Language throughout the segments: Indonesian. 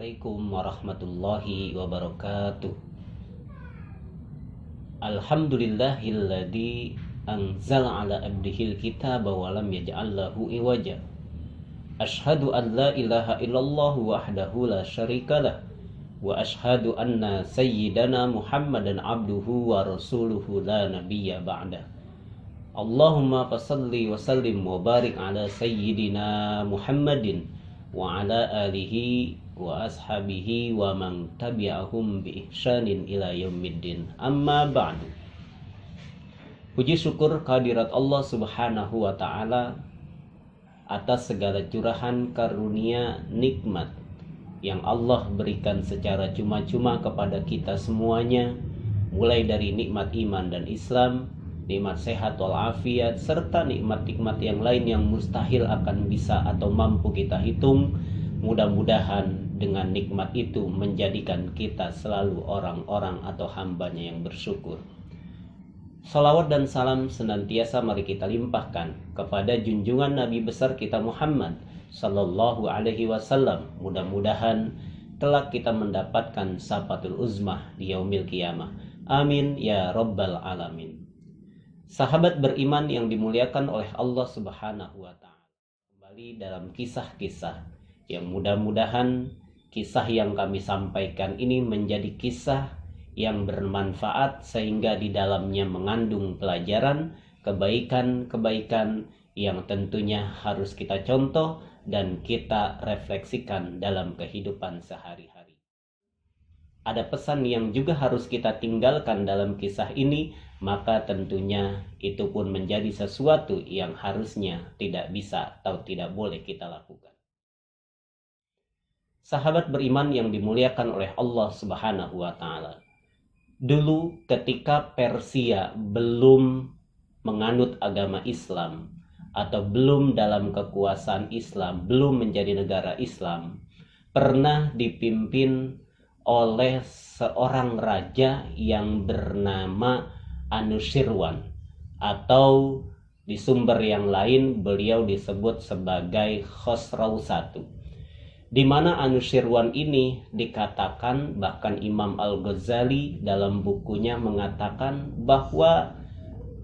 Assalamualaikum warahmatullahi wabarakatuh. Alhamdulillahilladzi anzala ala abdihil kitaba wa lam yaj'al lahu iwaja. Asyhadu an la ilaha illallah wahdahu la syarikalah wa asyhadu anna sayyidana Muhammadan abduhu wa rasuluhu la nabiyya ba'dah. Allahumma fasalli wa sallim wa barik ala sayyidina Muhammadin wa ala alihi wa ashabihi wa man tabi'ahum bi ihsanin ila yaumiddin. Amma ba'du. Puji syukur kehadirat Allah Subhanahu wa taala atas segala curahan karunia nikmat yang Allah berikan secara cuma-cuma kepada kita semuanya, mulai dari nikmat iman dan Islam, nikmat sehat walafiat, serta nikmat-nikmat yang lain yang mustahil akan bisa atau mampu kita hitung. Mudah-mudahan dengan nikmat itu menjadikan kita selalu orang-orang atau hambanya yang bersyukur. Salawat dan salam senantiasa mari kita limpahkan kepada junjungan Nabi besar kita Muhammad Sallallahu Alaihi Wasallam. Mudah-mudahan kelak kita mendapatkan syafatul uzmah di yaumil qiyamah. Amin ya rabbal alamin. Sahabat beriman yang dimuliakan oleh Allah Subhanahu wa taala, kembali dalam kisah-kisah yang mudah-mudahan kisah yang kami sampaikan ini menjadi kisah yang bermanfaat, sehingga di dalamnya mengandung pelajaran kebaikan-kebaikan yang tentunya harus kita contoh dan kita refleksikan dalam kehidupan sehari-hari. Ada pesan yang juga harus kita tinggalkan dalam kisah ini, maka tentunya itu pun menjadi sesuatu yang harusnya tidak bisa atau tidak boleh kita lakukan. Sahabat beriman yang dimuliakan oleh Allah Subhanahu wa taala. Dulu ketika Persia belum menganut agama Islam atau belum dalam kekuasaan Islam, belum menjadi negara Islam, pernah dipimpin oleh seorang raja yang bernama Anushirwan, atau di sumber yang lain beliau disebut sebagai Khosrau I, di mana Anushirwan ini dikatakan, bahkan Imam Al-Ghazali dalam bukunya mengatakan bahwa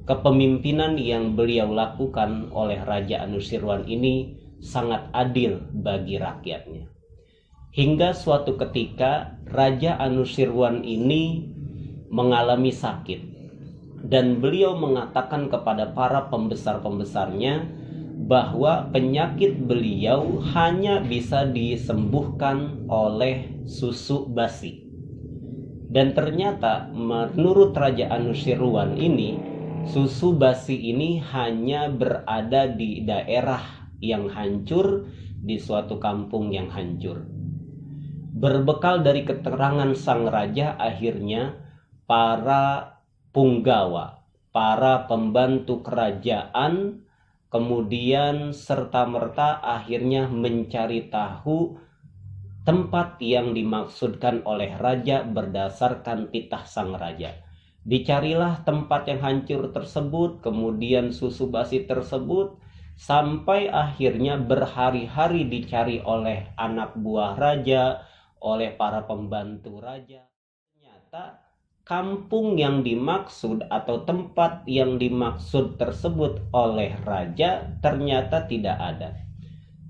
kepemimpinan yang beliau lakukan oleh Raja Anushirwan ini sangat adil bagi rakyatnya. Hingga suatu ketika Raja Anushirwan ini mengalami sakit, dan beliau mengatakan kepada para pembesar-pembesarnya bahwa penyakit beliau hanya bisa disembuhkan oleh susu basi. Dan ternyata menurut Raja Anushirwan ini, susu basi ini hanya berada di daerah yang hancur, di suatu kampung yang hancur. Berbekal dari keterangan sang raja, akhirnya para punggawa, para pembantu kerajaan, kemudian serta-merta akhirnya mencari tahu tempat yang dimaksudkan oleh raja berdasarkan titah sang raja. Dicarilah tempat yang hancur tersebut, kemudian susu basi tersebut, sampai akhirnya berhari-hari dicari oleh anak buah raja, oleh para pembantu raja. Ternyata kampung yang dimaksud atau tempat yang dimaksud tersebut oleh raja ternyata tidak ada.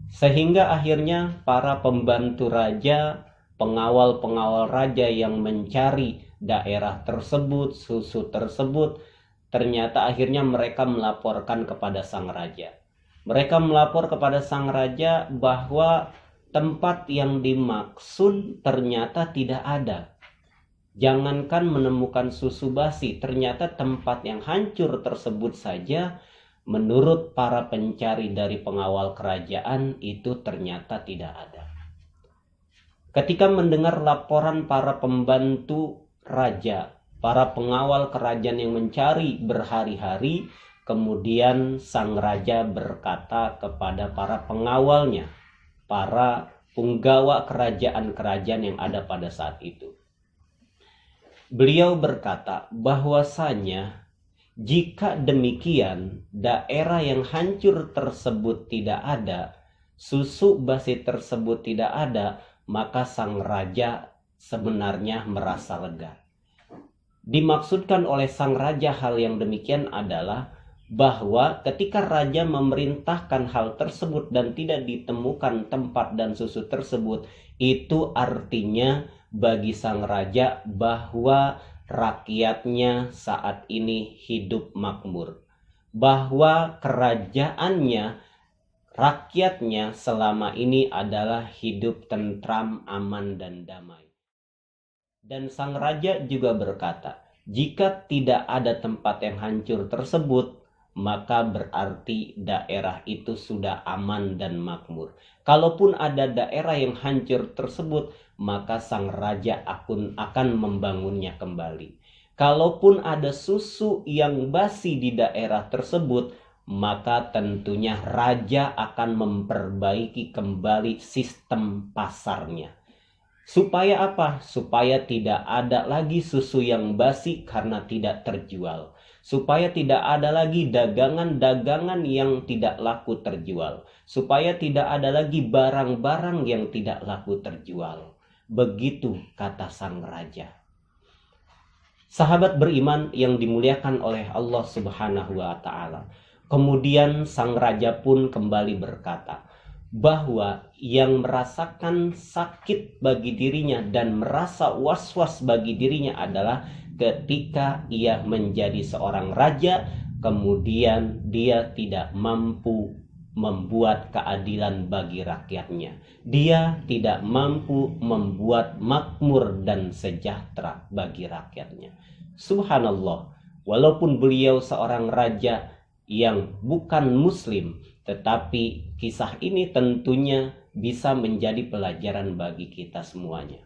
Sehingga akhirnya para pembantu raja, pengawal-pengawal raja yang mencari daerah tersebut, susu tersebut, ternyata akhirnya mereka melaporkan kepada sang raja. Mereka melapor kepada sang raja bahwa tempat yang dimaksud ternyata tidak ada. Jangankan menemukan susu basi, ternyata tempat yang hancur tersebut saja menurut para pencari dari pengawal kerajaan itu ternyata tidak ada. Ketika mendengar laporan para pembantu raja, para pengawal kerajaan yang mencari berhari-hari, kemudian sang raja berkata kepada para pengawalnya, para punggawa kerajaan-kerajaan yang ada pada saat itu. Beliau berkata bahwasanya jika demikian daerah yang hancur tersebut tidak ada, susu basi tersebut tidak ada, maka sang raja sebenarnya merasa lega. Dimaksudkan oleh sang raja hal yang demikian adalah bahwa ketika raja memerintahkan hal tersebut dan tidak ditemukan tempat dan susu tersebut, itu artinya bagi sang raja bahwa rakyatnya saat ini hidup makmur, bahwa kerajaannya, rakyatnya selama ini adalah hidup tentram, aman, dan damai. Dan sang raja juga berkata, jika tidak ada tempat yang hancur tersebut, maka berarti daerah itu sudah aman dan makmur. Kalaupun ada daerah yang hancur tersebut, maka sang raja akan membangunnya kembali. Kalaupun ada susu yang basi di daerah tersebut, maka tentunya raja akan memperbaiki kembali sistem pasarnya. Supaya apa? Supaya tidak ada lagi susu yang basi karena tidak terjual. Supaya tidak ada lagi dagangan-dagangan yang tidak laku terjual. Supaya tidak ada lagi barang-barang yang tidak laku terjual. Begitu kata sang raja. Sahabat beriman yang dimuliakan oleh Allah Subhanahu wa Ta'ala. Kemudian sang raja pun kembali berkata, bahwa yang merasakan sakit bagi dirinya dan merasa was-was bagi dirinya adalah ketika ia menjadi seorang raja, kemudian dia tidak mampu membuat keadilan bagi rakyatnya. Dia tidak mampu membuat makmur dan sejahtera bagi rakyatnya. Subhanallah, walaupun beliau seorang raja yang bukan muslim, tetapi kisah ini tentunya bisa menjadi pelajaran bagi kita semuanya.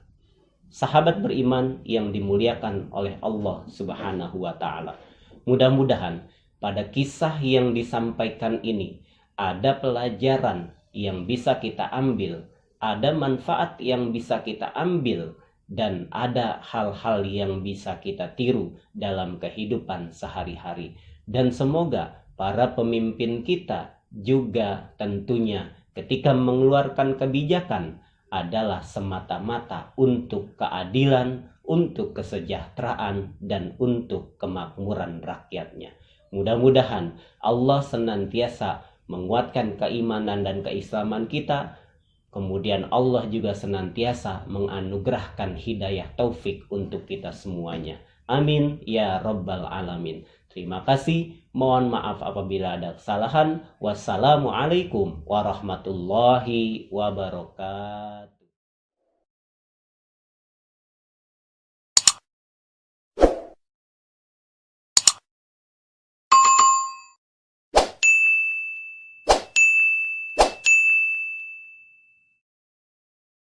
Sahabat beriman yang dimuliakan oleh Allah Subhanahu wa Ta'ala. Mudah-mudahan pada kisah yang disampaikan ini ada pelajaran yang bisa kita ambil, ada manfaat yang bisa kita ambil, dan ada hal-hal yang bisa kita tiru dalam kehidupan sehari-hari. Dan semoga para pemimpin kita juga tentunya ketika mengeluarkan kebijakan adalah semata-mata untuk keadilan, untuk kesejahteraan, dan untuk kemakmuran rakyatnya. Mudah-mudahan Allah senantiasa menguatkan keimanan dan keislaman kita. Kemudian Allah juga senantiasa menganugerahkan hidayah taufik untuk kita semuanya. Amin ya rabbal alamin. Terima kasih. Mohon maaf apabila ada kesalahan. Wassalamualaikum warahmatullahi wabarakatuh.